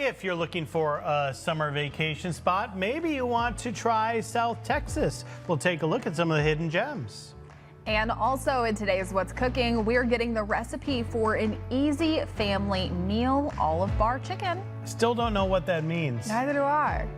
If you're looking for a summer vacation spot, maybe you want to try South Texas. We'll take a look at some of the hidden gems. And also in today's What's Cooking, we're getting the recipe for an easy family meal, Olive Bar chicken. Still don't know what that means. Neither do I.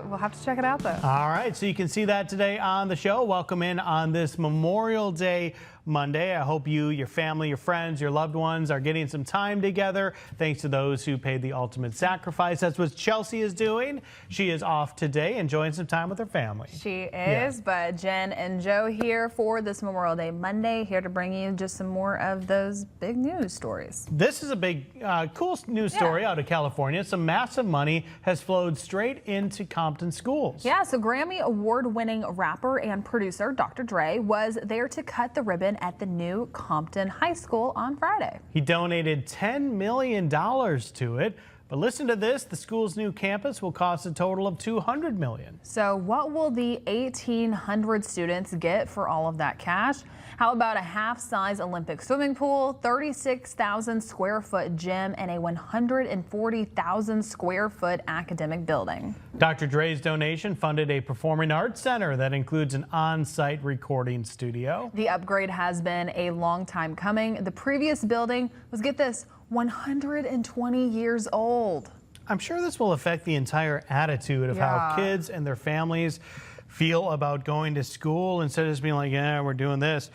We'll have to check it out though. All right, so you can see that today on the show. Welcome in on this Memorial Day Monday. I hope you, your family, your friends, your loved ones are getting some time together. Thanks to those who paid the ultimate sacrifice. That's what Chelsea is doing. She is off today, enjoying some time with her family. She is, but Jen and Joe here for this Memorial Day Monday, here to bring you just some more of those big news stories. This is a big, cool news story out of California. Some massive money has flowed straight into Compton schools. Yeah, so Grammy award-winning rapper and producer Dr. Dre was there to cut the ribbon at the new Compton High School on Friday. He donated $10 million to it. But listen to this, the school's new campus will cost a total of $200 million. So what will the 1,800 students get for all of that cash? How about a half-size Olympic swimming pool, 36,000 square foot gym, and a 140,000 square foot academic building? Dr. Dre's donation funded a performing arts center that includes an on-site recording studio. The upgrade has been a long time coming. The previous building was, get this, 120 years old. I'm sure this will affect the entire attitude of how kids and their families feel about going to school instead of just being like, yeah, we're doing this.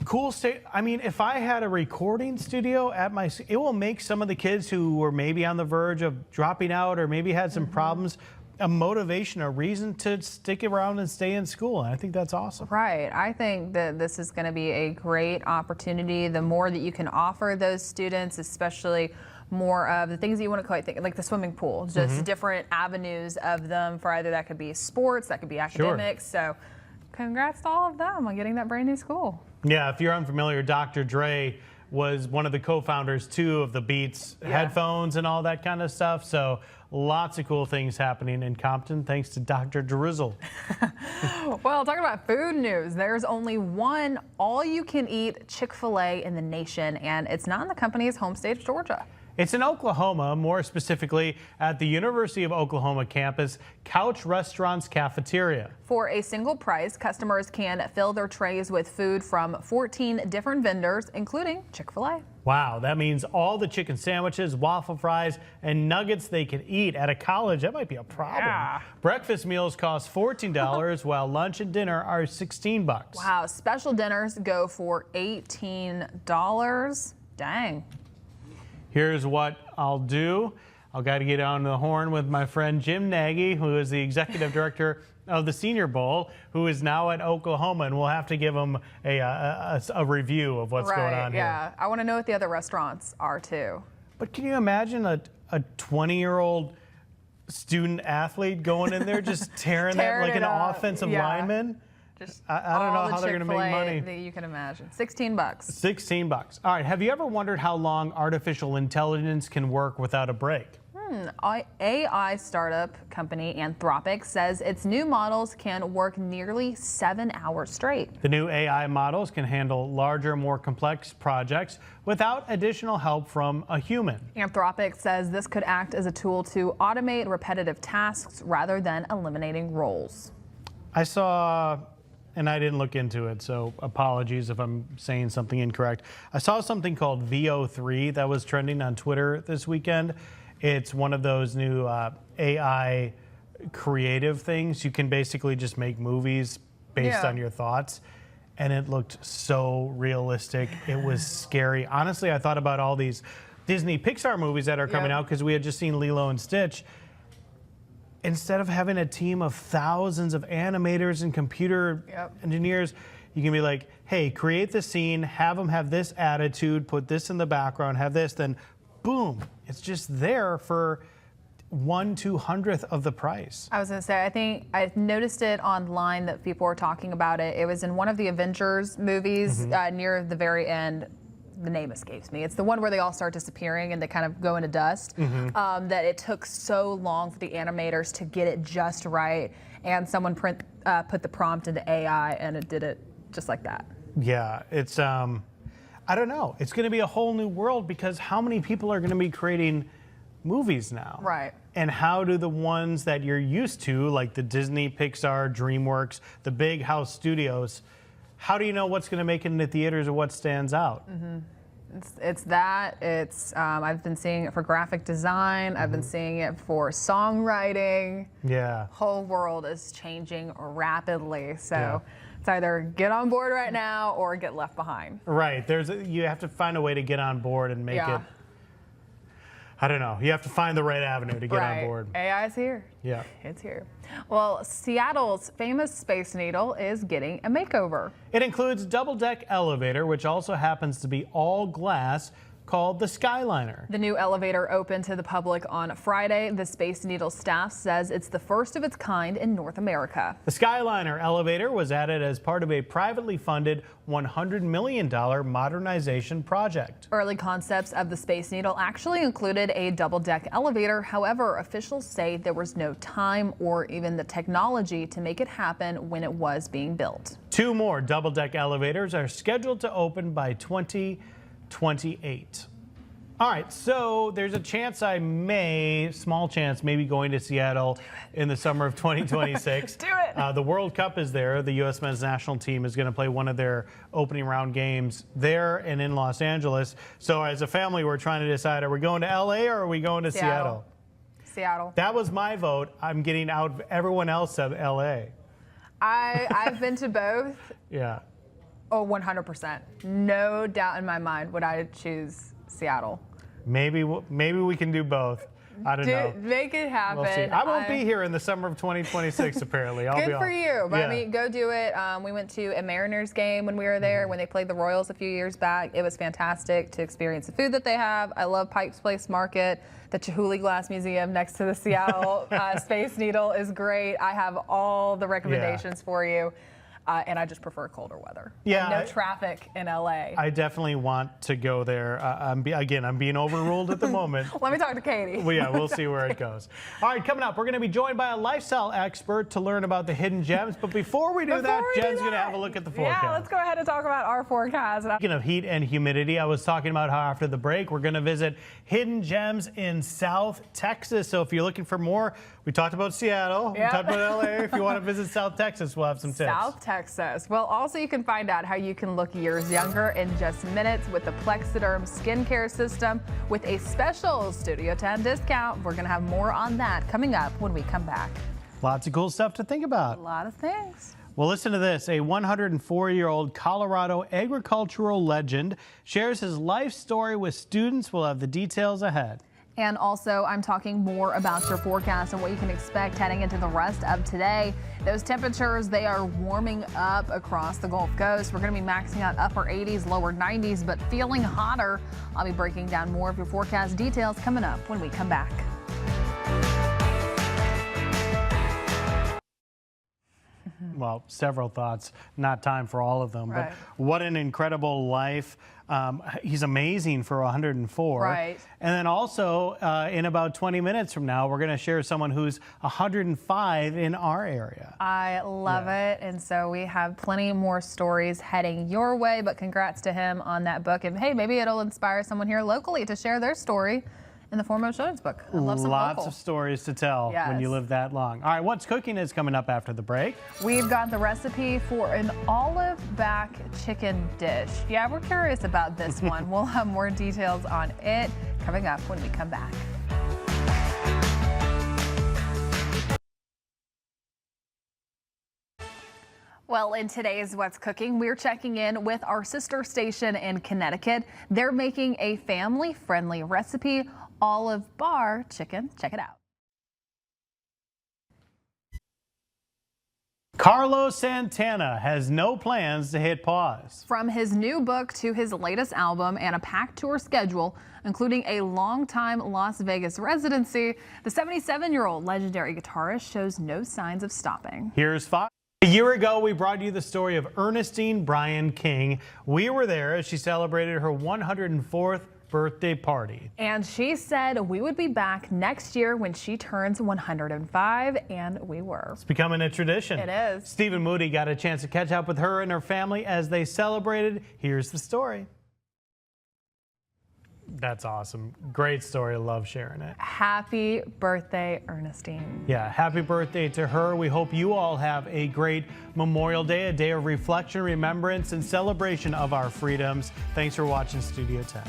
Cool state. I mean, if I had a recording studio at my, it will make some of the kids who were maybe on the verge of dropping out or maybe had some problems a motivation, a reason to stick around and stay in school. And I think that's awesome. Right. I think that this is going to be a great opportunity. The more that you can offer those students, especially more of the things that you want to quite think, like the swimming pool, just different avenues of them for either that could be sports, that could be academics. So congrats to all of them on getting that brand new school. Yeah, if you're unfamiliar, Dr. Dre was one of the co-founders too of the Beats headphones and all that kind of stuff. So lots of cool things happening in Compton thanks to Dr. Drizzle. Well, talking about food news, there's only one all-you-can-eat Chick-fil-A in the nation, and it's not in the company's home state of Georgia. It's in Oklahoma, more specifically at the University of Oklahoma campus, Couch Restaurants Cafeteria. For a single price, customers can fill their trays with food from 14 different vendors, including Chick-fil-A. Wow, that means all the chicken sandwiches, waffle fries, and nuggets they can eat at a college. That might be a problem. Yeah. Breakfast meals cost $14, while lunch and dinner are $16. Wow, special dinners go for $18. Dang. Here's what I'll do. I've got to get on the horn with my friend Jim Nagy, who is the executive director of the Senior Bowl, who is now at Oklahoma, and we'll have to give him a review of what's going on here. Yeah, I want to know what the other restaurants are too. But can you imagine a 20-year-old student athlete going in there just tearing that like an offensive lineman? I don't know how they're going to make money. That you can imagine. $16. $16. All right. Have you ever wondered how long artificial intelligence can work without a break? AI startup company Anthropic says its new models can work nearly 7 hours straight. The new AI models can handle larger, more complex projects without additional help from a human. Anthropic says this could act as a tool to automate repetitive tasks rather than eliminating roles. I saw, and I didn't look into it, so apologies if I'm saying something incorrect. I saw something called VO3 that was trending on Twitter this weekend. It's one of those new AI creative things. You can basically just make movies based on your thoughts. And it looked so realistic. It was scary. Honestly, I thought about all these Disney Pixar movies that are coming out because we had just seen Lilo and Stitch. Instead of having a team of thousands of animators and computer engineers, you can be like, hey, create the scene, have them have this attitude, put this in the background, have this, then boom, it's just there for 1/200th of the price. I was going to say, I think I noticed it online that people were talking about it. It was in one of the Avengers movies near the very end. The name escapes me. It's the one where they all start disappearing and they kind of go into dust. That it took so long for the animators to get it just right, and someone put the prompt into AI and it did it just like that. Yeah, it's I don't know. It's going to be a whole new world because how many people are going to be creating movies now. Right. And how do the ones that you're used to, like the Disney, Pixar, DreamWorks, the big house studios, how do you know what's going to make it into theaters or what stands out? It's I've been seeing it for graphic design. I've been seeing it for songwriting. Yeah. Whole world is changing rapidly. So Yeah. it's either get on board right now or get left behind. Right. You have to find a way to get on board and make Yeah. it. I don't know. You have to find the right avenue to get Right. on board. AI is here. Yeah. It's here. Well, Seattle's famous Space Needle is getting a makeover. It includes a double-deck elevator, which also happens to be all glass, called the Skyliner. The new elevator opened to the public on Friday. The Space Needle staff says it's the first of its kind in North America. The Skyliner elevator was added as part of a privately funded $100 million modernization project. Early concepts of the Space Needle actually included a double-deck elevator. However, officials say there was no time or even the technology to make it happen when it was being built. 2 more double-deck elevators are scheduled to open by 2028. All right, so there's a chance small chance, maybe going to Seattle in the summer of 2026. Do it. The World Cup is there. The U.S. men's national team is going to play one of their opening round games there and in Los Angeles. So as a family, we're trying to decide, are we going to L.A. or are we going to Seattle? Seattle. That was my vote. I'm getting out. Everyone else said L.A. I've been to both. Yeah. Oh, 100%. No doubt in my mind would I choose Seattle. Maybe we can do both. I don't know. Make it happen. We'll see. I won't be here in the summer of 2026, apparently. I'll be Good off. for you. But Yeah. I mean, go do it. We went to a Mariners game when we were there, when they played the Royals a few years back. It was fantastic to experience the food that they have. I love Pike's Place Market. The Chihuly Glass Museum next to the Seattle Space Needle is great. I have all the recommendations for you. And I just prefer colder weather. Yeah, And no traffic in LA. I definitely want to go there. I'm being overruled at the moment. Let me talk to Katie. Well, yeah, we'll see where it goes. All right, coming up, we're going to be joined by a lifestyle expert to learn about the hidden gems. But before we do that, Jen's going to have a look at the forecast. Yeah, let's go ahead and talk about our forecast. Speaking of heat and humidity, I was talking about how after the break, we're going to visit hidden gems in South Texas. So if you're looking for more, we talked about Seattle, Yep. we talked about LA. If you want to visit South Texas, we'll have some tips. South Texas. Well, also you can find out how you can look years younger in just minutes with the Plexiderm skincare system with a special Studio 10 discount. We're going to have more on that coming up when we come back. Lots of cool stuff to think about. A lot of things. Well, listen to this. A 104-year-old Colorado agricultural legend shares his life story with students. We'll have the details ahead. And also, I'm talking more about your forecast and what you can expect heading into the rest of today. Those temperatures, they are warming up across the Gulf Coast. We're going to be maxing out upper 80s, lower 90s, but feeling hotter. I'll be breaking down more of your forecast details coming up when we come back. Well, several thoughts, not time for all of them, Right. but what an incredible life. He's amazing for 104. Right. And then also, in about 20 minutes from now, we're going to share someone who's 105 in our area. I love it. And so we have plenty more stories heading your way, but congrats to him on that book. And hey, maybe it'll inspire someone here locally to share their story in the form of Shonen's book. I love some Lots local. of stories to tell when you Yes. live that long. All right, what's cooking is coming up after the break. We've got the recipe for an olive back chicken dish. Yeah, we're curious about this one. We'll have more details on it coming up when we come back. Well, in today's What's Cooking, we're checking in with our sister station in Connecticut. They're making a family-friendly recipe, olive bar chicken. Check it out. Carlos Santana has no plans to hit pause. From his new book to his latest album and a packed tour schedule, including a long-time Las Vegas residency, the 77-year-old legendary guitarist shows no signs of stopping. Here's Fox. A year ago, we brought you the story of Ernestine Bryan King. We were there as she celebrated her 104th birthday party. And she said we would be back next year when she turns 105, and we were. It's becoming a tradition. It is. Stephen Moody got a chance to catch up with her and her family as they celebrated. Here's the story. That's awesome. Great story. Love sharing it. Happy birthday, Ernestine. Yeah, happy birthday to her. We hope you all have a great Memorial Day, a day of reflection, remembrance, and celebration of our freedoms. Thanks for watching Studio 10.